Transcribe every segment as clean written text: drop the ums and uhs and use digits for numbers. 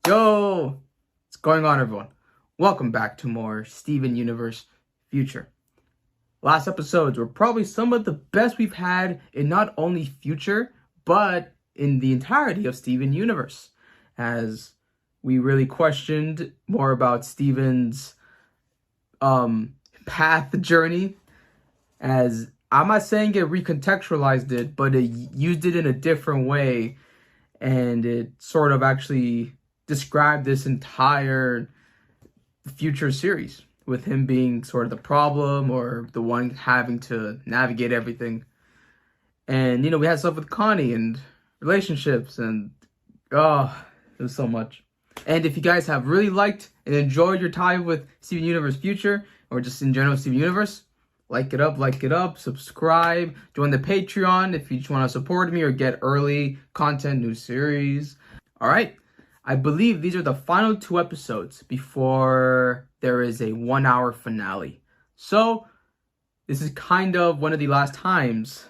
Yo, what's going on, everyone? Welcome back to more Steven Universe Future. Last episodes were probably some of the best we've had in not only Future, but in the entirety of Steven Universe, as we really questioned more about Steven's path journey, as I'm not saying it recontextualized it, but it used it in a different way, and it sort of actually described this entire Future series with him being sort of the problem or the one having to navigate everything. And we had stuff with Connie and relationships, and it was so much. And if you guys have really liked and enjoyed your time with Steven Universe Future, or just in general Steven Universe, like it up, subscribe, join the Patreon if you just want to support me or get early content, new series. All right, I believe these are the final 2 episodes before there is a 1-hour finale. So this is kind of one of the last times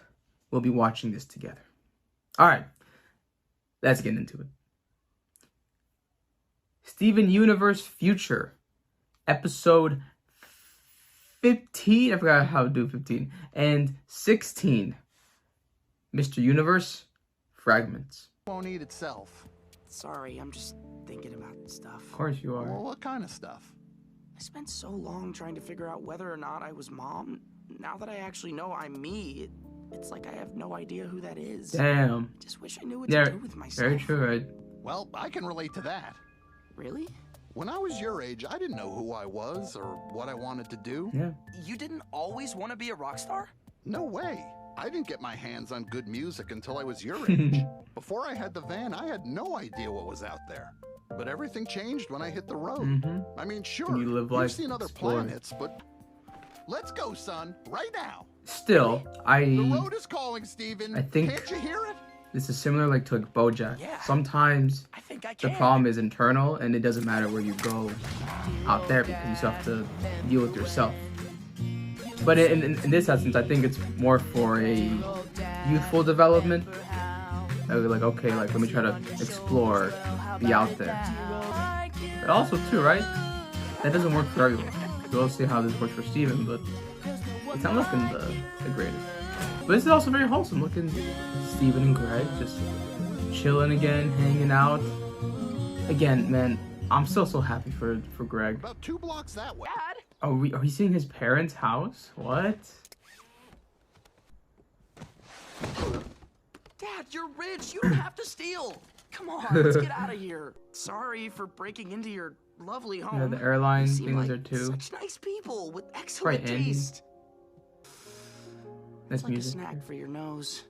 we'll be watching this together. All right, let's get into it. Steven Universe Future, episode 15. I forgot how to do 15. And 16. Mr. Universe Fragments. Won't eat itself. Sorry, I'm just thinking about stuff. Of course you are. Well, what kind of stuff? I spent so long trying to figure out whether or not I was mom. Now that I actually know I'm me, it's like I have no idea who that is. Damn. I just wish I knew what to do with myself. Very true, right? Well, I can relate to that. Really? When I was your age, I didn't know who I was or what I wanted to do. Yeah. You didn't always want to be a rock star? No way. I didn't get my hands on good music until I was your age. Before I had the van, I had no idea what was out there. But everything changed when I hit the road. Mm-hmm. I mean, sure, you've seen other planets, but let's go, son, right now. Still, The road is calling, Steven. I think Can't you hear it? this is similar to BoJack. Yeah. Sometimes I think I the can. problem is internal, and it doesn't matter where you go out there because you still have to deal with yourself. But in this essence, I think it's more for a youthful development. Okay, let me try to explore, be out there. But also too, right? That doesn't work for everyone. We'll see how this works for Steven, but it's not looking the greatest. But this is also very wholesome. Looking Steven and Greg just chilling again, hanging out. Again, man, I'm still so happy for Greg. About 2 blocks that way. Dad? Are we seeing his parents' house? What? Dad, you're rich. You don't have to steal. Come on, let's get out of here. Sorry for breaking into your lovely home. Yeah, the airline You seem things like are too. Such nice people with excellent Right, Andy. taste. Nice Like music. a snack for your nose.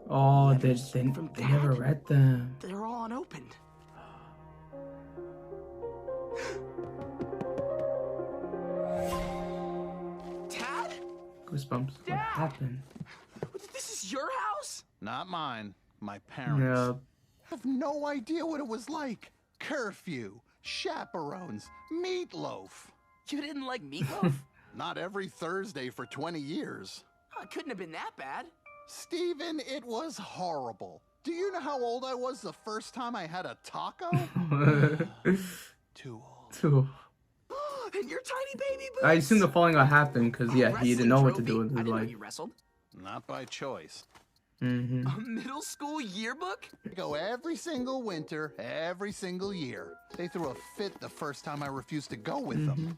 Oh, they Letters from never Dad. read them. They're all unopened. Dad? Goosebumps. What Dad! happened? This is your house? Not mine. My parents. Yeah. I have no idea what it was like. Curfew, chaperones, meatloaf. You didn't like meatloaf? Not every Thursday for 20 years. Oh, it couldn't have been that bad. Steven, it was horrible. Do you know how old I was the first time I had a taco? Too old. Too. And your tiny baby boots. I assume the following will happen because he didn't know what to do with I his didn't know life. you wrestled. Not by choice. Mm-hmm. A middle school yearbook? I go every single winter, every single year. They threw a fit the first time I refused to go with them.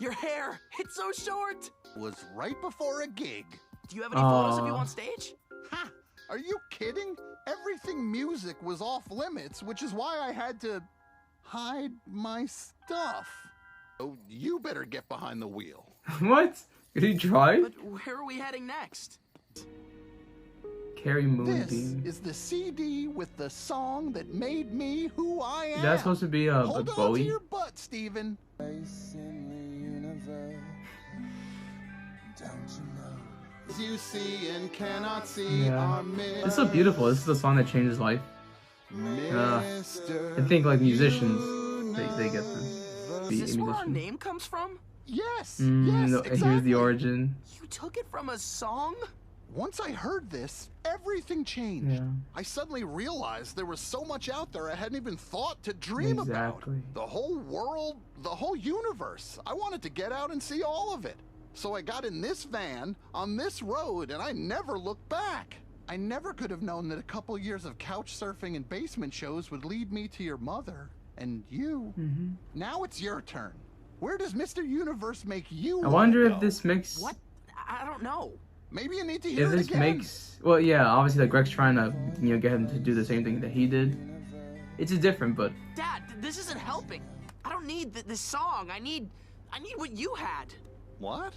Your hair, it's so short. Was right before a gig. Do you have any photos of you Aw. on stage? Ha! Are you kidding? Everything music was off limits, which is why I had to hide my stuff. Oh, you better get behind the wheel. What? Did he try? But where are we heading next? Carrie This Moonbeam. is the CD with the song that made me who I am. Is that supposed to be a Hold on to Bowie? your butt, Steven. As you see and cannot see Yeah. our This is so beautiful. This is the song that changed his life. I think musicians, they get this. Be Is this where our musician. name comes from? Yes, yes, No, exactly. here's the origin. You took it from a song? Once I heard this, everything changed. Yeah. I suddenly realized there was so much out there I hadn't even thought to dream Exactly. about. The whole world, the whole universe. I wanted to get out and see all of it. So I got in this van, on this road, and I never looked back. I never could have known that a couple years of couch surfing and basement shows would lead me to your mother and you. Now it's your turn. Where does Mr. Universe make you I wonder wanna if go? this makes... What? I don't know. Maybe you need to hear If it this again. makes... Well, yeah, obviously, like, Greg's trying to, get him to do the same thing that he did. It's just different, but... Dad, this isn't helping. I don't need this song. I need what you had. What?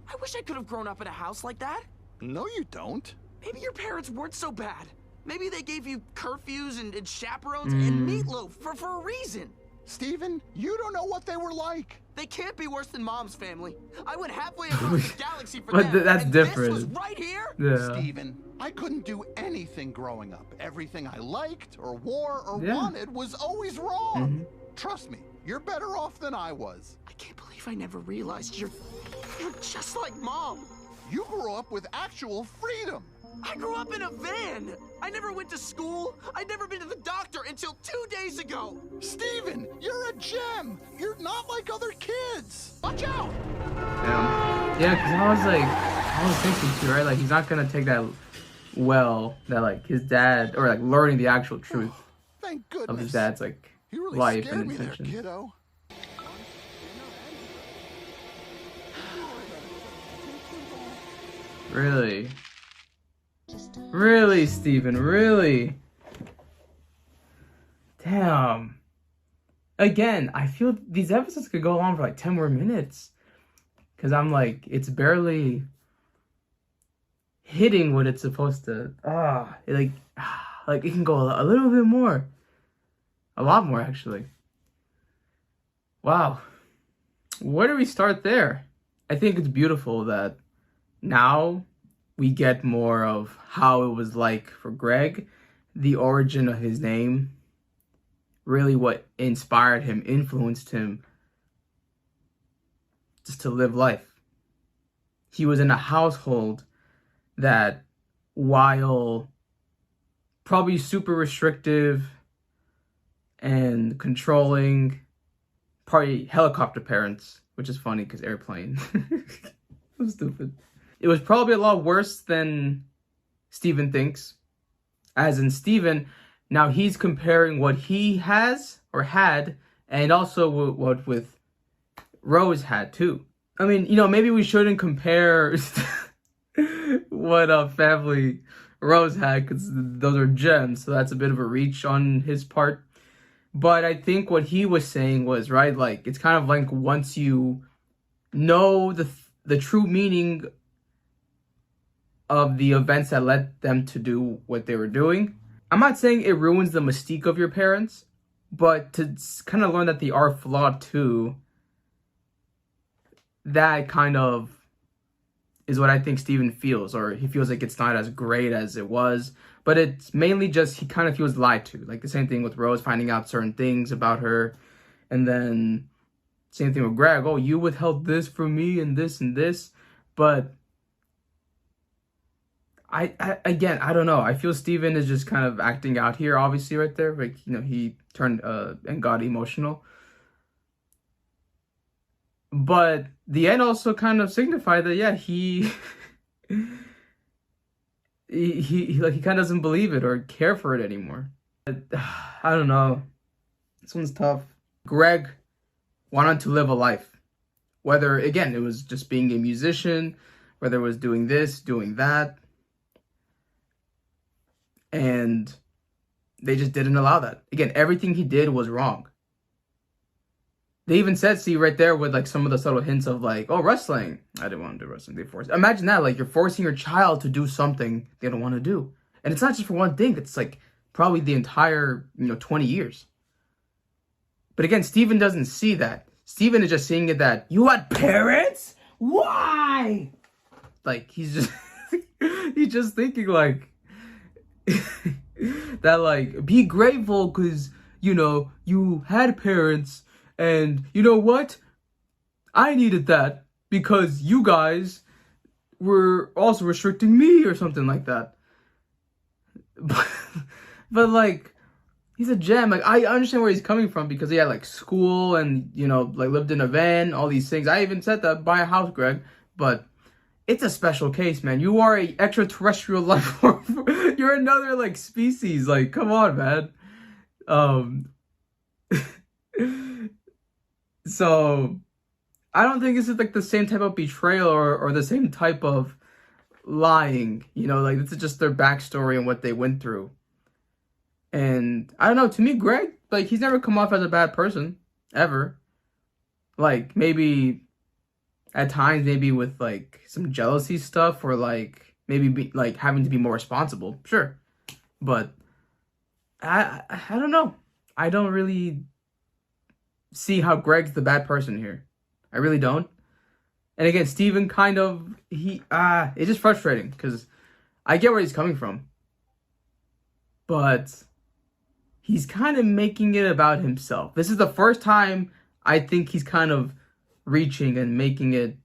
I wish I could have grown up in a house like that. No, you don't. Maybe your parents weren't so bad. Maybe they gave you curfews and chaperones and meatloaf for a reason. Steven, you don't know what they were like. They can't be worse than Mom's family. I went halfway across the galaxy for But them. that's and different. This was right here? Yeah. Steven, I couldn't do anything growing up. Everything I liked or wore or Yeah. wanted was always wrong. Trust me, you're better off than I was. I can't believe I never realized you're just like Mom. You grew up with actual freedom. I grew up in a van. I never went to school. I'd never been to the doctor until 2 days ago. Steven, you're a gem. You're not like other kids. Watch out. Yeah, because I was thinking too, right? Like, he's not gonna take that well, that, like, his dad, or, like, learning the actual truth Thank goodness. of his dad's, like, You really life scared and me there, intentions. kiddo. Really? Really, Steven? Really? Damn. Again, I feel these episodes could go on for like 10 more minutes. Because I'm like, it's barely hitting what it's supposed to. Like it can go a little bit more. A lot more, actually. Wow. Where do we start there? I think it's beautiful that now we get more of how it was like for Greg, the origin of his name, really what inspired him, influenced him just to live life. He was in a household that, while probably super restrictive and controlling, probably helicopter parents, which is funny because airplane. So stupid. It was probably a lot worse than Steven thinks. As in Steven, now he's comparing what he has or had, and also what with Rose had too. I mean, maybe we shouldn't compare what family Rose had, because those are gems, so that's a bit of a reach on his part. But I think what he was saying was, right, like, it's kind of like once you know the true meaning of the events that led them to do what they were doing. I'm not saying it ruins the mystique of your parents, but to kind of learn that they are flawed too, that kind of is what I think Steven feels, or he feels like it's not as great as it was, but it's mainly just he kind of feels lied to. Like the same thing with Rose, finding out certain things about her, and then same thing with Greg. Oh, you withheld this from me and this, but I don't know. I feel Steven is just kind of acting out here, obviously, right there. Like, he turned and got emotional. But the end also kind of signified that, yeah, he kind of doesn't believe it or care for it anymore. I don't know. This one's tough. Greg wanted to live a life. Whether, again, it was just being a musician, whether it was doing this, doing that. And they just didn't allow that. Again, everything he did was wrong. They even said, see, right there with, like, some of the subtle hints of, like, oh, wrestling. I didn't want to do wrestling. They forced. Imagine that, like, you're forcing your child to do something they don't want to do. And it's not just for one thing. It's, like, probably the entire, 20 years. But again, Steven doesn't see that. Steven is just seeing it that, you had parents? Why? Like, he's just thinking, like, that, like, be grateful because, you had parents, and you know what? I needed that because you guys were also restricting me or something like that. But like, he's a gem. Like, I understand where he's coming from because he had like school and, you know, like lived in a van, all these things. I even said that, buy a house, Greg. But it's a special case, man. You are a extraterrestrial life form. You're another like species. Like, come on, man. So I don't think this is like the same type of betrayal or the same type of lying. You know, like this is just their backstory and what they went through. And I don't know, to me, Greg, like, he's never come off as a bad person, ever. Like, maybe at times, maybe with like some jealousy stuff, or like maybe like having to be more responsible, sure. But I don't know. I don't really see how Greg's the bad person here. I really don't. And again, Steven kind of, it's just frustrating because I get where he's coming from. But he's kind of making it about himself. This is the first time I think he's kind of reaching and making it,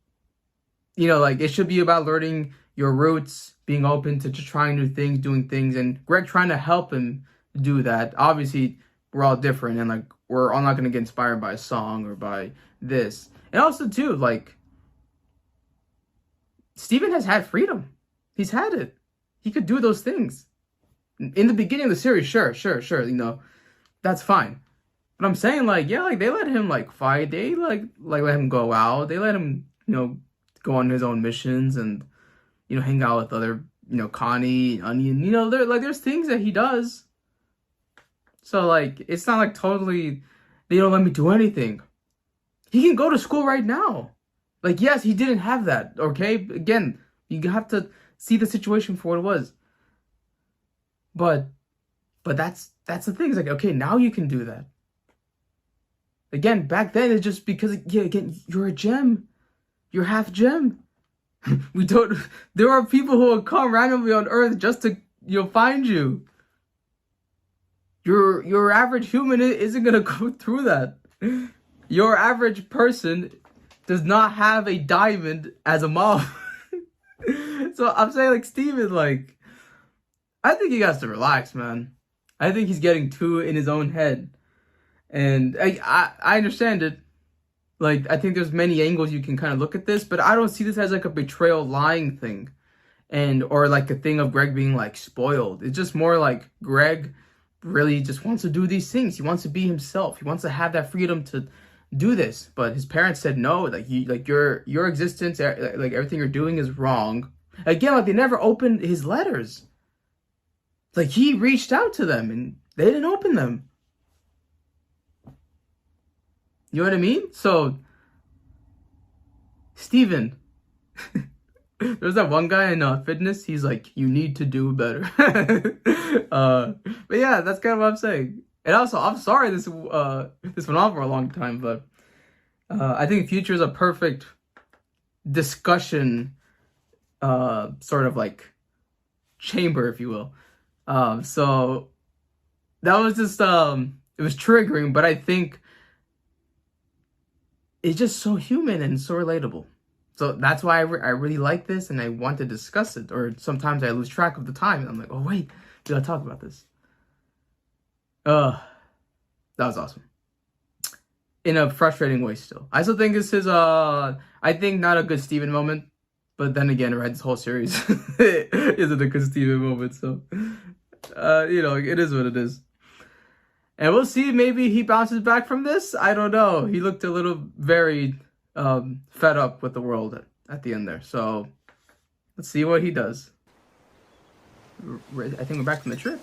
you know, like it should be about learning your roots, being open to just trying new things, doing things, and Greg trying to help him do that. Obviously, we're all different, and like we're all not going to get inspired by a song or by this. And also, too, like, Steven has had freedom. He's had it. He could do those things. In the beginning of the series, sure, you know, that's fine. But I'm saying, like, yeah, like, they let him, like, fight. They, like let him go out. They let him, you know, go on his own missions and, you know, hang out with other, you know, Connie, Onion. You know, there's things that he does. So, like, it's not, like, totally, they don't let me do anything. He can go to school right now. Like, yes, he didn't have that, okay? Again, you have to see the situation for what it was. But that's the thing. It's like, okay, now you can do that. Again, back then, it's just because, yeah, again, you're a gem. You're half gem. There are people who will come randomly on Earth just to, you know, find you. Your average human isn't going to go through that. Your average person does not have a diamond as a mom. So I'm saying, like, Steven, like, I think he has to relax, man. I think he's getting too in his own head. And I understand it. Like, I think there's many angles you can kind of look at this, but I don't see this as like a betrayal lying thing. Or like a thing of Greg being like spoiled. It's just more like Greg really just wants to do these things. He wants to be himself. He wants to have that freedom to do this. But his parents said no, like your existence, like everything you're doing is wrong. Again, like they never opened his letters. Like he reached out to them and they didn't open them. You know what I mean? So, Steven, there's that one guy in fitness. He's like, you need to do better. But yeah, that's kind of what I'm saying. And also, I'm sorry this went on for a long time, but I think Future is a perfect discussion, sort of like chamber, if you will. So that was just it was triggering, but I think it's just so human and so relatable. So that's why I really like this and I want to discuss it. Or sometimes I lose track of the time and I'm like, oh wait, we gotta talk about this. That was awesome. In a frustrating way still. I still think this is I think not a good Steven moment. But then again, right, this whole series isn't a good Steven moment. So, you know, it is what it is. And we'll see, maybe he bounces back from this. I don't know. He looked a little very fed up with the world at the end there. So, let's see what he does. I think we're back from the trip.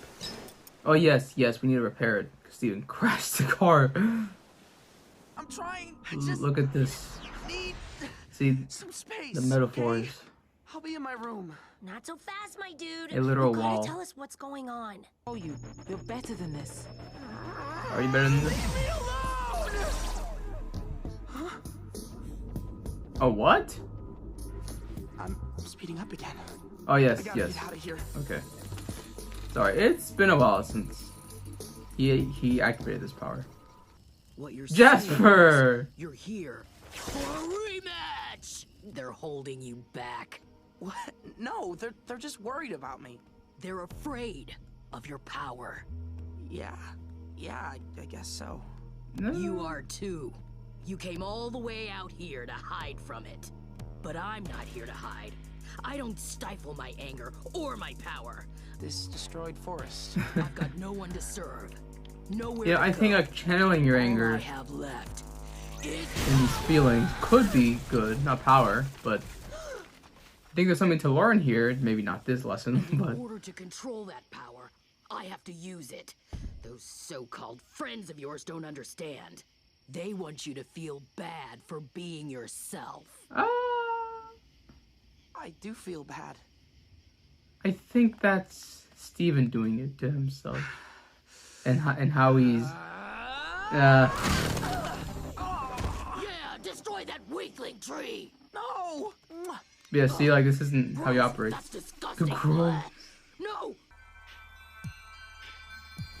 Oh, yes, we need to repair it. Steven crashed the car. I'm trying. Look at this. Need See, some space, the metaphors. Okay? I'll be in my room. Not so fast, my dude. A literal you wall. gotta tell us what's going on. Oh, you're better than this. Are you better than this? Leave me alone! Huh? Oh, what? I'm speeding up again. Oh, yes, I gotta yes. get out of here. Okay. Sorry, it's been a while since he activated this power. What you're Jasper! saying is you're here for a rematch. They're holding you back. What? No, they're just worried about me. They're afraid of your power. Yeah, I guess so. No. You are too. You came all the way out here to hide from it. But I'm not here to hide. I don't stifle my anger or my power. This destroyed forest. I've got no one to serve. Nowhere Yeah, to I think go. like channeling your All I anger have left is and these feelings could be good, not power, but I think there's something to learn here. Maybe not this lesson, in but order to control that power, I have to use it. Those so-called friends of yours don't understand. They want you to feel bad for being yourself. I do feel bad. I think that's Steven doing it to himself, and how he's. Yeah, destroy that weakling tree. No! Yeah, see, like this isn't how you operate. That's disgusting. Gross. No.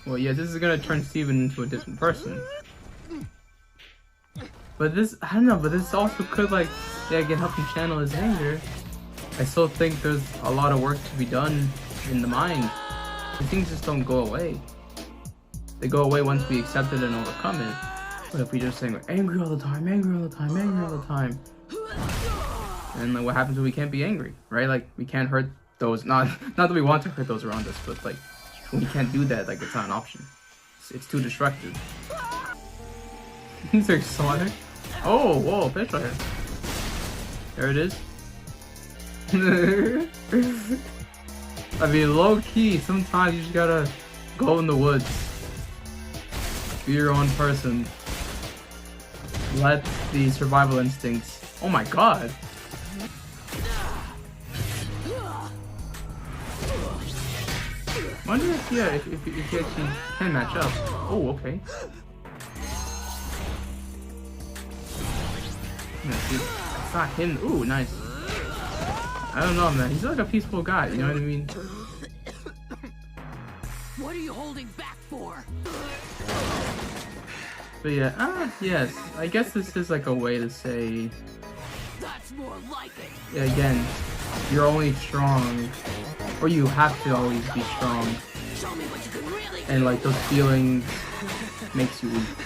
Well, yeah, this is gonna turn Steven into a different person. But this, I don't know, but this also could, like, yeah, again, help him channel his anger. I still think there's a lot of work to be done in the mind. These things just don't go away. They go away once we accept it and overcome it. But if we just say we're angry all the time, angry all the time, angry all the time, and like, what happens when we can't be angry, right? Like, we can't hurt those, not that we want to hurt those around us, but like, when we can't do that, like, it's not an option. It's too destructive. These are Sonic. Oh, whoa, fish right here. There it is. I mean, low key, sometimes you just gotta go in the woods. Be your own person. Let the survival instincts. Oh my god. Wonder if, yeah, if you actually can match up. Oh, okay. Yeah, see, that's not him. Ooh, nice. I don't know, man. He's like a peaceful guy, you know what I mean? What are you holding back for? But yeah, yes. I guess this is like a way to say, That's more like it. yeah, again, you're only strong, or you have to always be strong, Show me what you can really and like those feelings makes you weak.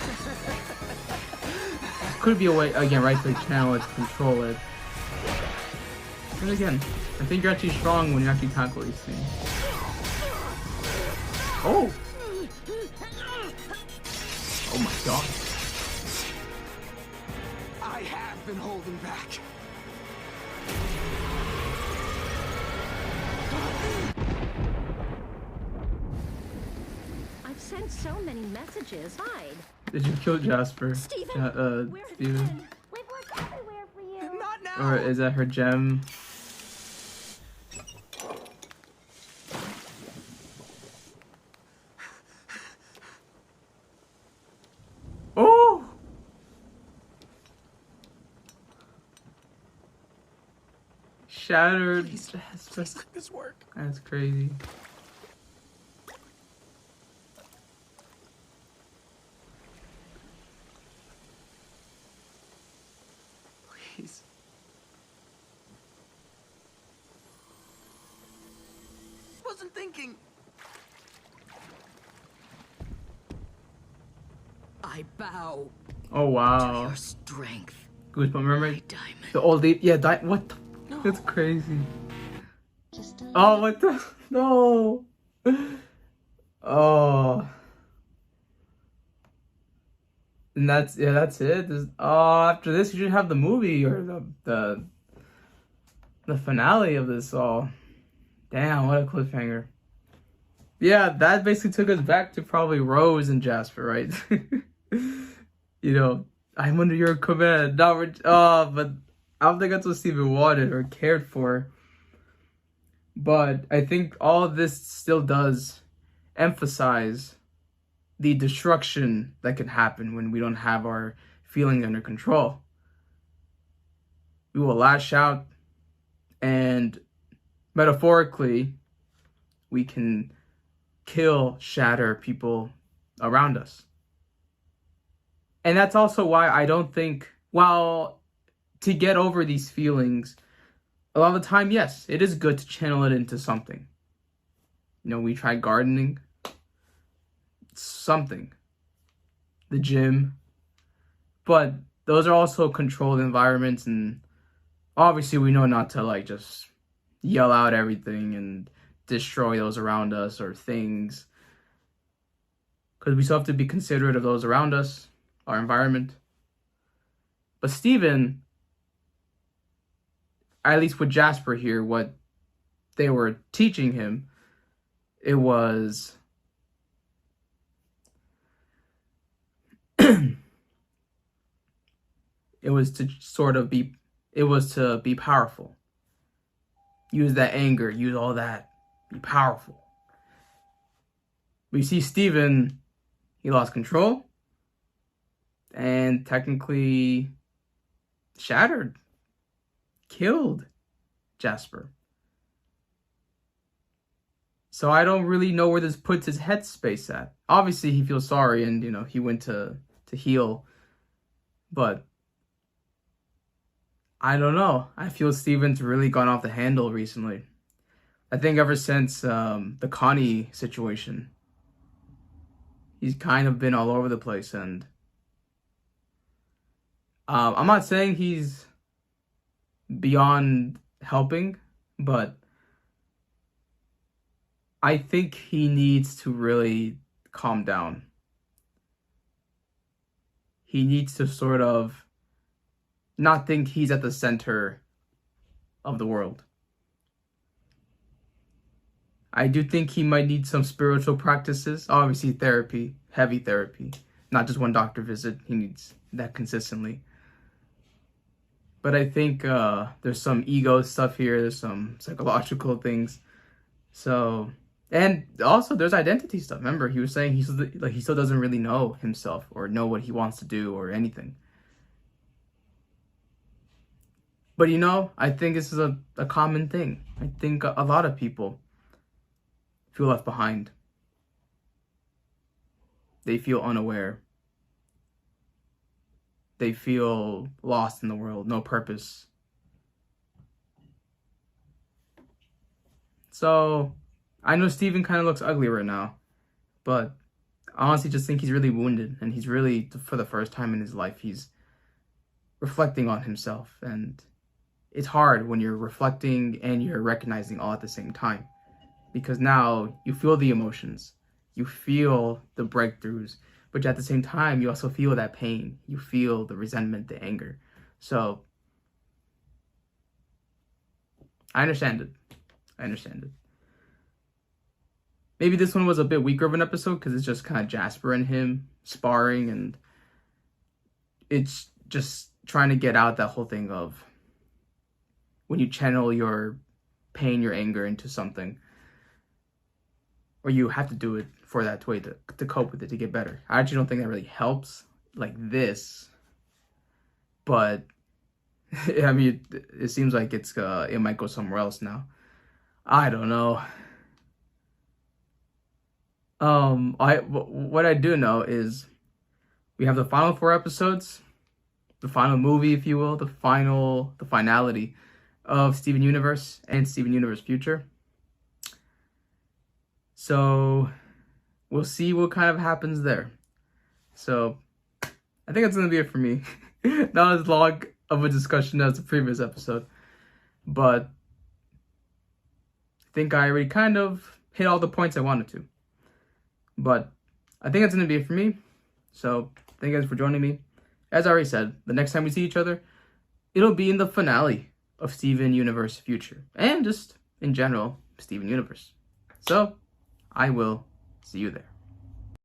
This could be a way, again, right, to channel it, to control it. But again, I think you're actually strong when you actually tackle these things. Oh! Oh my god. I have been holding back. I've sent so many messages. Hide. Did you kill Jasper? Steven, where have you Steven? been? We've looked everywhere for you. Not now! Or is that her gem? Oh! Shattered. Please Jasper. let this work. That's crazy. Please. Wasn't thinking. I bow Oh to wow. your strength, Goosebump, remember? my diamond. The old lady, yeah, what the? That's crazy. Oh, what the? No. Oh. And that's it. After this, you should have the movie or the finale of this all. Damn, what a cliffhanger. Yeah, that basically took us back to probably Rose and Jasper, right? You know, I'm under your command. Now we're, but I don't think that's what Steven wanted or cared for. But I think all of this still does emphasize the destruction that can happen when we don't have our feelings under control. We will lash out, and metaphorically, we can kill, shatter people around us. And that's also why I don't think, well, to get over these feelings, a lot of the time, yes, it is good to channel it into something. You know, we tried gardening, something, the gym, but those are also controlled environments, and obviously we know not to like just yell out everything and destroy those around us or things, because we still have to be considerate of those around us, our environment. But Steven, at least with Jasper here, what they were teaching him, it was it was to be powerful. Use that anger, use all that, be powerful. We see Steven, he lost control and technically shattered, killed Jasper. So I don't really know where this puts his headspace at. Obviously he feels sorry and, you know, he went to heal, but I don't know. I feel Steven's really gone off the handle recently. I think ever since the Connie situation, he's kind of been all over the place, and I'm not saying he's beyond helping, but I think he needs to really calm down. He needs to sort of not think he's at the center of the world. I do think he might need some spiritual practices. Obviously therapy, heavy therapy. Not just one doctor visit. He needs that consistently. But I think there's some ego stuff here. There's some psychological things. So, and also there's identity stuff. Remember, he was saying he still doesn't really know himself or know what he wants to do or anything. But you know, I think this is a common thing. I think a lot of people feel left behind. They feel unaware. They feel lost in the world, no purpose. So, I know Steven kind of looks ugly right now, but I honestly just think he's really wounded, and he's really, for the first time in his life, he's reflecting on himself, and it's hard when you're reflecting and you're recognizing all at the same time, because now you feel the emotions, you feel the breakthroughs, but at the same time, you also feel that pain. You feel the resentment, the anger. So, I understand it. Maybe this one was a bit weaker of an episode because it's just kind of Jasper and him sparring, and it's just trying to get out that whole thing of when you channel your pain, your anger into something, or you have to do it for that way to cope with it, to get better. I actually don't think that really helps like this, but I mean, it seems like it might go somewhere else now. I don't know. What I do know is we have the final 4 episodes, the final movie, if you will, the finality of Steven Universe and Steven Universe Future. So we'll see what kind of happens there. So I think that's going to be it for me. Not as long of a discussion as the previous episode, but I think I already kind of hit all the points I wanted to. But I think that's going to be it for me. So thank you guys for joining me. As I already said, the next time we see each other, it'll be in the finale of Steven Universe Future, and just in general, Steven Universe. So I will see you there.